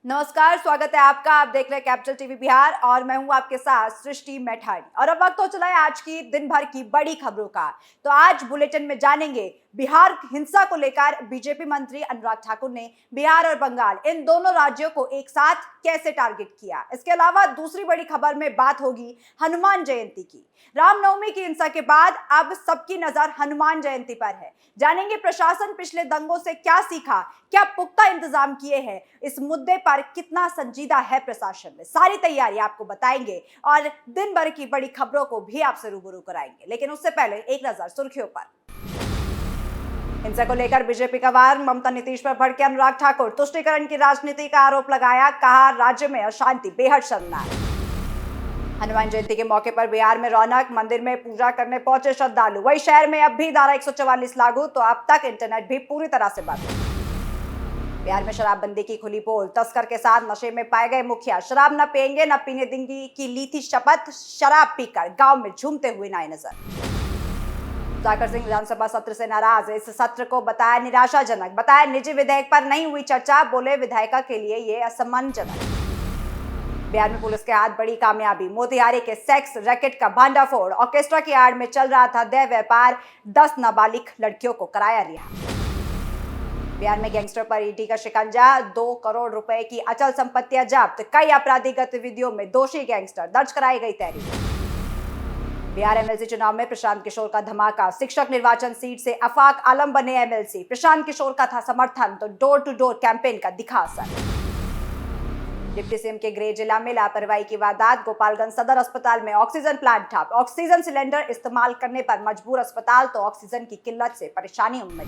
नमस्कार, स्वागत है आपका। आप देख रहे हैं कैपिटल टीवी बिहार और मैं हूं आपके साथ सृष्टि मैठारी। और अब वक्त हो चला है आज की दिन भर की बड़ी खबरों का। तो आज बुलेटिन में जानेंगे बिहार हिंसा को लेकर बीजेपी मंत्री अनुराग ठाकुर ने बिहार और बंगाल इन दोनों राज्यों को एक साथ कैसे टारगेट किया। इसके अलावा दूसरी बड़ी खबर में बात होगी हनुमान जयंती की। रामनवमी की हिंसा के बाद अब सबकी नजर हनुमान जयंती पर है। जानेंगे प्रशासन पिछले दंगों से क्या सीखा, क्या पुख्ता इंतजाम किए हैं, इस मुद्दे पर कितना संजीदा है प्रशासन में। सारी तैयारी आपको बताएंगे और दिन भर की बड़ी खबरों को भी आपसे रूबरू कराएंगे। लेकिन उससे पहले एक नजर सुर्खियों पर। हिंसा को लेकर बीजेपी का वार, ममता नीतीश पर भड़के अनुराग ठाकुर, तुष्टीकरण की राजनीति का आरोप लगाया, कहा राज्य में अशांति बेहद शर्मनाक। हनुमान जयंती के मौके पर बिहार में रौनक, मंदिर में पूजा करने पहुंचे श्रद्धालु। वही शहर में अब भी धारा 144 लागू, तो अब तक इंटरनेट भी पूरी तरह से बंद। बिहार में शराबबंदी की खुली पोल, तस्कर के साथ नशे में पाए गए मुखिया, शराब न पिएंगे न पीने देंगे की ली थी शपथ, शराब पीकर गांव में झूमते हुए नए नजर। जाकर सिंह विधानसभा सत्र से नाराज, इस सत्र को बताया निराशाजनक, बताया निजी विधेयक पर नहीं हुई चर्चा, बोले विधायिका के लिए ये असम्मानजनक। बिहार में पुलिस के हाथ बड़ी कामयाबी, मोतिहारी के सेक्स रैकेट का भांडाफोड़, ऑर्केस्ट्रा की आड़ में चल रहा था देह व्यापार, 10 नाबालिग लड़कियों को कराया रिहा। बिहार में गैंगस्टर पर ईडी का शिकंजा, 2 करोड़ रुपए की अचल संपत्तियां जब्त, कई आपराधिक गतिविधियों में दोषी गैंगस्टर, दर्ज कराई गई तहरीर। बिहार एमएलसी चुनाव में प्रशांत किशोर का धमाका, शिक्षक निर्वाचन सीट से आफाक आलम बने एमएलसी, प्रशांत किशोर का था समर्थन तो डोर टू डोर कैंपेन का दिखा असर। डिप्टी सीएम के गृह जिला में लापरवाही की वारदात, गोपालगंज सदर अस्पताल में ऑक्सीजन प्लांट ठप, ऑक्सीजन सिलेंडर इस्तेमाल करने पर मजबूर अस्पताल तो ऑक्सीजन की किल्लत से परेशानी उमड़ी।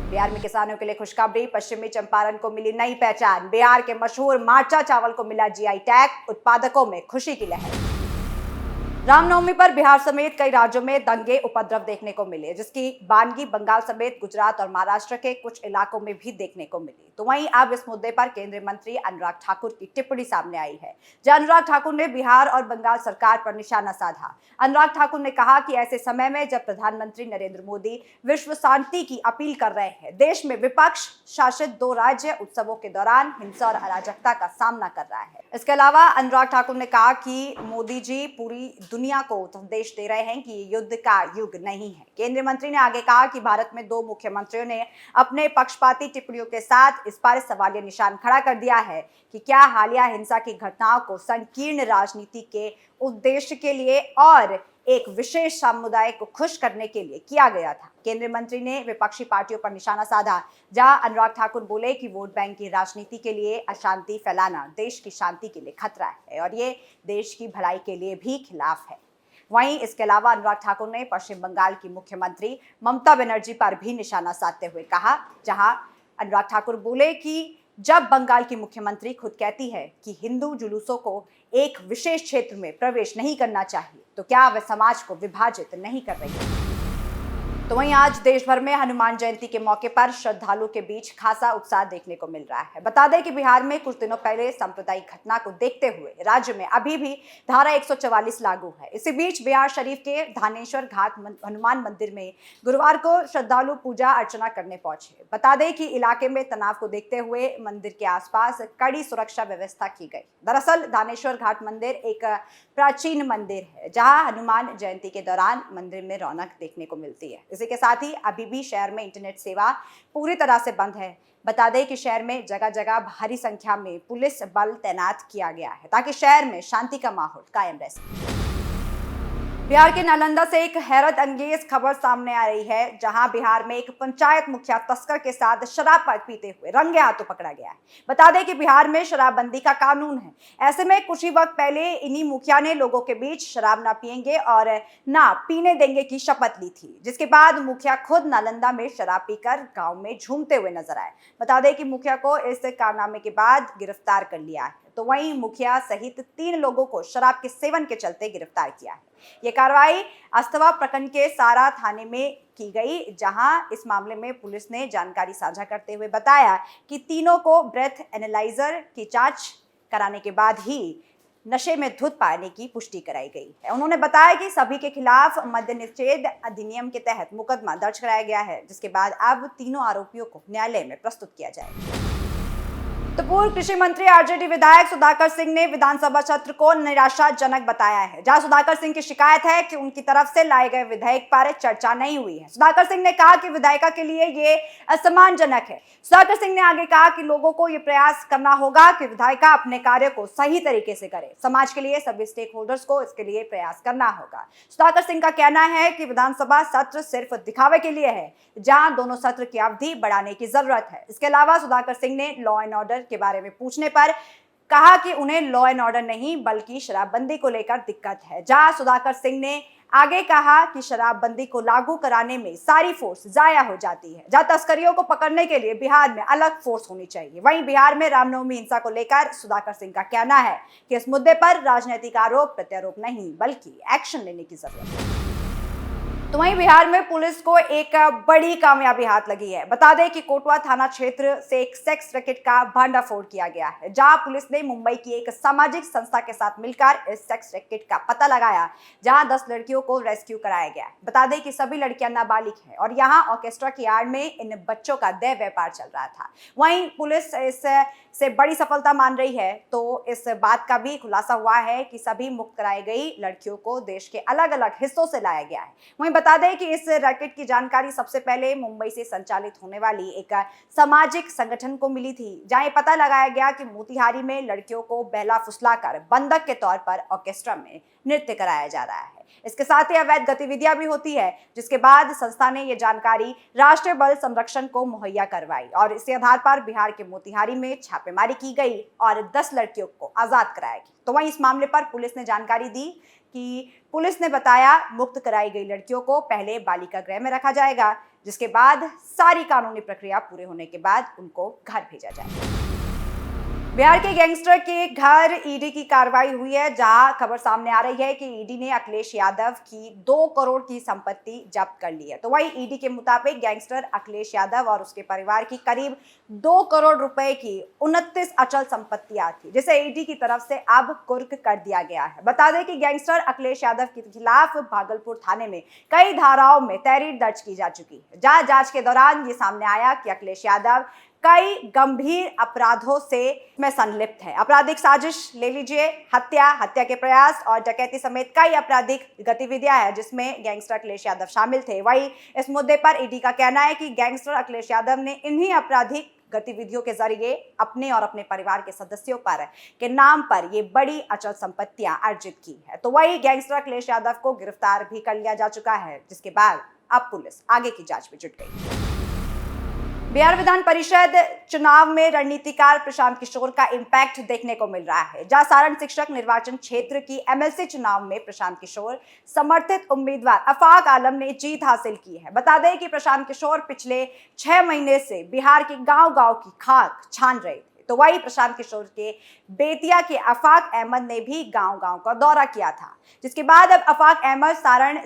बिहार में किसानों के लिए खुशखबरी, पश्चिमी चंपारण को मिली नई पहचान, बिहार के मशहूर मार्चा चावल को मिला जीआई टैग, उत्पादकों में खुशी की लहर। रामनवमी पर बिहार समेत कई राज्यों में दंगे उपद्रव देखने को मिले, जिसकी बानगी बंगाल समेत गुजरात और महाराष्ट्र के कुछ इलाकों में भी देखने को मिली। तो वहीं अब इस मुद्दे पर केंद्रीय मंत्री अनुराग ठाकुर की टिप्पणी सामने आई है, जहां अनुराग ठाकुर ने बिहार और बंगाल सरकार पर निशाना साधा। अनुराग ठाकुर ने कहा कि ऐसे समय में जब प्रधानमंत्री नरेंद्र मोदी विश्व शांति की अपील कर रहे हैं, देश में विपक्ष शासित 2 राज्य उत्सवों के दौरान हिंसा और अराजकता का सामना कर रहा है। इसके अलावा अनुराग ठाकुर ने कहा कि मोदी जी पूरी दुनिया को संदेश दे रहे हैं कि ये युद्ध का युग नहीं है। केंद्रीय मंत्री ने आगे कहा कि भारत में 2 मुख्यमंत्रियों ने अपने पक्षपाती टिप्पणियों के साथ इस पर सवालिया निशान खड़ा कर दिया है कि क्या हालिया हिंसा की घटनाओं को संकीर्ण राजनीति के उद्देश्य के लिए और एक विशेष समुदाय को खुश करने के लिए किया गया था। केंद्रीय मंत्री ने विपक्षी पार्टियों पर निशाना साधा, जहां अनुराग ठाकुर बोले कि वोट बैंक की राजनीति के लिए अशांति फैलाना देश की शांति के लिए खतरा है और ये देश की भलाई के लिए भी खिलाफ है। वहीं इसके अलावा अनुराग ठाकुर ने पश्चिम बंगाल की मुख्यमंत्री ममता बनर्जी पर भी निशाना साधते हुए कहा, जहां अनुराग ठाकुर बोले कि जब बंगाल की मुख्यमंत्री खुद कहती है कि हिंदू जुलूसों को एक विशेष क्षेत्र में प्रवेश नहीं करना चाहिए, तो क्या वह समाज को विभाजित नहीं कर रही है। तो वहीं आज देश भर में हनुमान जयंती के मौके पर श्रद्धालुओं के बीच खासा उत्साह देखने को मिल रहा है। बता दें कि बिहार में कुछ दिनों पहले सांप्रदायिक घटना को देखते हुए राज्य में अभी भी धारा 144 लागू है। इसी बीच बिहार शरीफ के धानेश्वर घाट हनुमान मंदिर में गुरुवार को श्रद्धालु पूजा अर्चना करने पहुंचे। बता दें कि इलाके में तनाव को देखते हुए मंदिर के आसपास कड़ी सुरक्षा व्यवस्था की गई। दरअसल धानेश्वर घाट मंदिर एक प्राचीन मंदिर है, जहां हनुमान जयंती के दौरान मंदिर में रौनक देखने को मिलती है। इसी के साथ ही अभी भी शहर में इंटरनेट सेवा पूरी तरह से बंद है। बता दें कि शहर में जगह जगह भारी संख्या में पुलिस बल तैनात किया गया है ताकि शहर में शांति का माहौल कायम रह सके। बिहार के नालंदा से एक हैरत अंगेज खबर सामने आ रही है, जहां बिहार में एक पंचायत मुखिया तस्कर के साथ शराब पीते हुए रंगे हाथों पकड़ा गया है। बता दें कि बिहार में शराबबंदी का कानून है। ऐसे में कुछ ही वक्त पहले इन्हीं मुखिया ने लोगों के बीच शराब ना पिएंगे और ना पीने देंगे की शपथ ली थी, जिसके बाद मुखिया खुद नालंदा में शराब पीकर गाँव में झूमते हुए नजर आए। बता दें कि मुखिया को इस कारनामे के बाद गिरफ्तार कर लिया है। तो वहीं मुखिया सहित 3 लोगों को शराब के सेवन के चलते गिरफ्तार किया है। ये कार्रवाई अस्तवा प्रखंड के सारा थाने में की गई, जहां इस मामले में पुलिस ने जानकारी साझा करते हुए बताया कि तीनों को ब्रेथ एनालाइजर की जांच कराने के बाद ही नशे में धुत पाने की पुष्टि कराई गई है। उन्होंने बताया कि सभी के खिलाफ मद्य निषेध अधिनियम के तहत मुकदमा दर्ज कराया गया है, जिसके बाद अब तीनों आरोपियों को न्यायालय में प्रस्तुत किया जाएगा। तो पूर्व कृषि मंत्री आरजेडी विधायक सुधाकर सिंह ने विधानसभा सत्र को निराशाजनक बताया है, जहां सुधाकर सिंह की शिकायत है कि उनकी तरफ से लाए गए विधेयक पर चर्चा नहीं हुई है। सुधाकर सिंह ने कहा कि विधायिका के लिए ये असम्मानजनक है। सुधाकर सिंह ने आगे कहा कि लोगों को ये प्रयास करना होगा कि विधायिका अपने कार्य को सही तरीके से करे। समाज के लिए सभी स्टेक होल्डर्स को इसके लिए प्रयास करना होगा। सुधाकर सिंह का कहना है कि विधानसभा सत्र सिर्फ दिखावे के लिए है, जहां दोनों सत्र की अवधि बढ़ाने की जरूरत है। इसके अलावा सुधाकर सिंह ने लॉ एंड ऑर्डर के बारे में पूछने पर कहा कि उन्हें लॉ एंड ऑर्डर नहीं बल्कि शराबबंदी को लेकर दिक्कत है, जहां सुधाकर सिंह ने आगे कहा कि शराबबंदी को लागू कराने में सारी फोर्स जाया हो जाती है, जहां तस्करियों को पकड़ने के लिए बिहार में अलग फोर्स होनी चाहिए। वहीं बिहार में रामनवमी हिंसा को लेकर सुधाकर सिंह का कहना है कि इस मुद्दे पर राजनीतिक आरोप प्रत्यारोप नहीं बल्कि एक्शन लेने की जरूरत है। तो वहीं बिहार में पुलिस को एक बड़ी कामयाबी हाथ लगी है। बता दें कि कोटवा थाना क्षेत्र से एक सेक्स रैकेट का भंडाफोड़ किया गया है, जहां पुलिस ने मुंबई की एक सामाजिक संस्था के साथ मिलकर इस सेक्स रैकेट का पता लगाया, जहां 10 लड़कियों को रेस्क्यू कराया गया है। बता दें कि सभी लड़कियां नाबालिग हैं और यहां ऑर्केस्ट्रा की आड़ में इन बच्चों का देह व्यापार चल रहा था। वहीं पुलिस इससे बड़ी सफलता मान रही है, तो इस बात का भी खुलासा हुआ है कि सभी मुक्त कराई गई लड़कियों को देश के अलग अलग हिस्सों से लाया गया है। वहीं बता दें कि इस रैकेट की जानकारी सबसे पहले मुंबई से संचालित होने वाली एक सामाजिक संगठन को मिली थी, जहां ये पता लगाया गया कि मोतिहारी में लड़कियों को बहला फुसलाकर बंधक के तौर पर ऑर्केस्ट्रा में नृत्य कराया जा रहा है। इसके साथ ही अवैध गतिविधियां भी होती है, जिसके बाद संस्था ने यह जानकारी राष्ट्रीय बल संरक्षण को मुहैया करवाई और इसी आधार पर बिहार के मोतिहारी में छापेमारी की गई और 10 लड़कियों को आजाद कराया गया। तो वहीं इस मामले पर पुलिस ने जानकारी दी कि पुलिस ने बताया मुक्त कराई गई लड़कियों को पहले बालिका गृह में रखा जाएगा, जिसके बाद सारी कानूनी प्रक्रिया पूरे होने के बाद उनको घर भेजा जाएगा। बिहार के गैंगस्टर के घर ईडी की कार्रवाई हुई है, जहां खबर सामने आ रही है कि ईडी ने अखिलेश यादव की 2 करोड़ की संपत्ति जब्त कर ली है। तो वहीं ईडी के मुताबिक गैंगस्टर अखिलेश यादव और उसके परिवार की करीब 2 करोड़ रुपए की 29 अचल संपत्तियां थी, जिसे ईडी की तरफ से अब कुर्क कर दिया गया है। बता दें कि गैंगस्टर अखिलेश यादव के खिलाफ भागलपुर थाने में कई धाराओं में तहरीर दर्ज की जा चुकी है, जहां जांच के दौरान ये सामने आया कि अखिलेश यादव कई गंभीर अपराधों से में संलिप्त है। आपराधिक साजिश ले लीजिए, हत्या के प्रयास और डकैती समेत कई आपराधिक गतिविधियां हैं, जिसमें गैंगस्टर अखिलेश यादव शामिल थे। वहीं इस मुद्दे पर ईडी का कहना है कि गैंगस्टर अखिलेश यादव ने इन्हीं आपराधिक गतिविधियों के जरिए अपने और अपने परिवार के सदस्यों पर के नाम पर ये बड़ी अचल संपत्तियां अर्जित की है। तो वही गैंगस्टर अखिलेश यादव को गिरफ्तार भी कर लिया जा चुका है, जिसके बाद अब पुलिस आगे की जांच में जुट गई। बिहार विधान परिषद चुनाव में रणनीतिकार प्रशांत किशोर का इम्पैक्ट देखने को मिल रहा है, जहां सारण शिक्षक निर्वाचन क्षेत्र की एमएलसी चुनाव में प्रशांत किशोर समर्थित उम्मीदवार आफाक आलम ने जीत हासिल की है। बता दें कि प्रशांत किशोर पिछले 6 महीने से बिहार के गांव-गांव की खाक छान रहे थे। तो वही प्रशांत किशोर के बेतिया के आफाक अहमद ने भी गांव-गांव का दौरा किया था, जिसके बाद अब आफाक अहमद सारण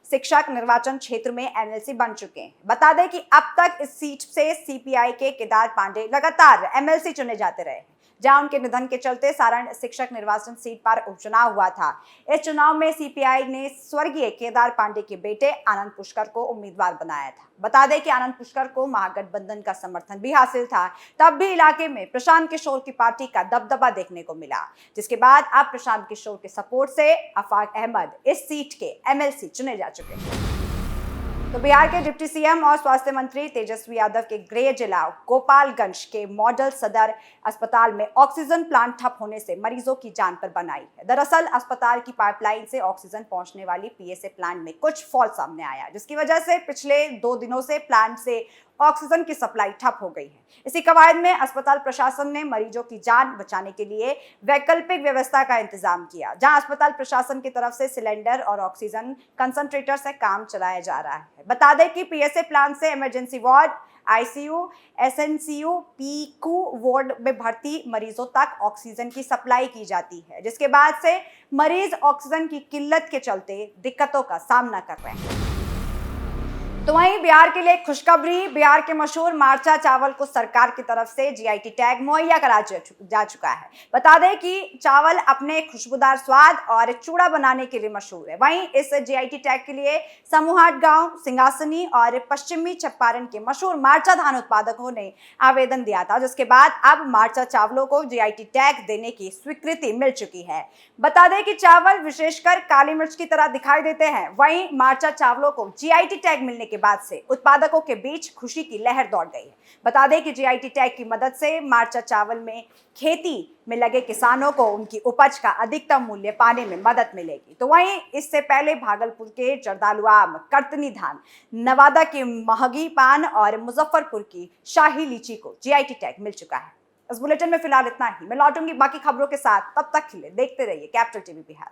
शिक्षक निर्वाचन क्षेत्र में एमएलसी बन चुके हैं। बता दें कि अब तक इस सीट से सीपीआई के केदार पांडे लगातार एमएलसी चुने जाते रहे, जहां उनके निधन के चलते सारण शिक्षक निर्वाचन सीट पर उपचुनाव हुआ था। इस चुनाव में सीपीआई ने स्वर्गीय केदार पांडे के बेटे आनंद पुष्कर को उम्मीदवार बनाया था। बता दें कि आनंद पुष्कर को महागठबंधन का समर्थन भी हासिल था, तब भी इलाके में प्रशांत किशोर की पार्टी का दबदबा देखने को मिला, जिसके बाद अब प्रशांत किशोर के सपोर्ट से आफाक अहमद इस सीट के एमएलसी चुने जा चुके हैं। तो बिहार के डिप्टी सीएम और स्वास्थ्य मंत्री तेजस्वी यादव के गृह जिला गोपालगंज के मॉडल सदर अस्पताल में ऑक्सीजन प्लांट ठप होने से मरीजों की जान पर बन आई है। दरअसल अस्पताल की पाइपलाइन से ऑक्सीजन पहुंचने वाली पीएसए प्लांट में कुछ फॉल्ट सामने आया, जिसकी वजह से पिछले 2 दिनों से प्लांट से ऑक्सीजन की सप्लाई ठप हो गई है। इसी कवायद में अस्पताल प्रशासन ने मरीजों की जान बचाने के लिए वैकल्पिक व्यवस्था का इंतजाम किया, जहां अस्पताल प्रशासन की तरफ से सिलेंडर और ऑक्सीजन कंसंट्रेटर से काम चलाया जा रहा है। बता दें कि पीएसए प्लांट से emergency ward, ICU, SNCU, Piku ward में भर्ती मरीजों तक ऑक्सीजन की सप्लाई की जाती है, जिसके बाद से मरीज ऑक्सीजन की किल्लत के चलते दिक्कतों का सामना कर रहे हैं। तो वहीं बिहार के लिए खुशखबरी, बिहार के मशहूर मार्चा चावल को सरकार की तरफ से जीआईटी टैग मुहैया करा जा चुका है। बता दें कि चावल अपने खुशबूदार स्वाद और चूड़ा बनाने के लिए मशहूर है। वहीं इस जीआईटी टैग के लिए समूहाट गांव, सिंगासनी और पश्चिमी चंपारण के मशहूर मार्चा धान उत्पादकों ने आवेदन दिया था, जिसके बाद अब मार्चा चावलों को जीआईटी टैग देने की स्वीकृति मिल चुकी है। बता दें कि चावल विशेषकर काली मिर्च की तरह दिखाई देते हैं। वहीं मार्चा चावलों को जीआईटी टैग मिलने के बाद से उत्पादकों के बीच खुशी की लहर दौड़ गई है। बता दें कि जीआईटी टैग की मदद से मार्चा चावल में खेती में लगे किसानों को उनकी उपज का अधिकतम मूल्य पाने में मदद मिलेगी। तो वहीं इससे पहले भागलपुर के जर्दालू आम, करतनी धान, नवादा की महगी पान और मुजफ्फरपुर की शाही लीची को जीआईटी टैग मिल चुका है। इस बुलेटिन में फिलहाल इतना ही। मैं लौटूंगी बाकी खबरों के साथ, तब तक के लिए देखते रहिए कैपिटल टीवी बिहार।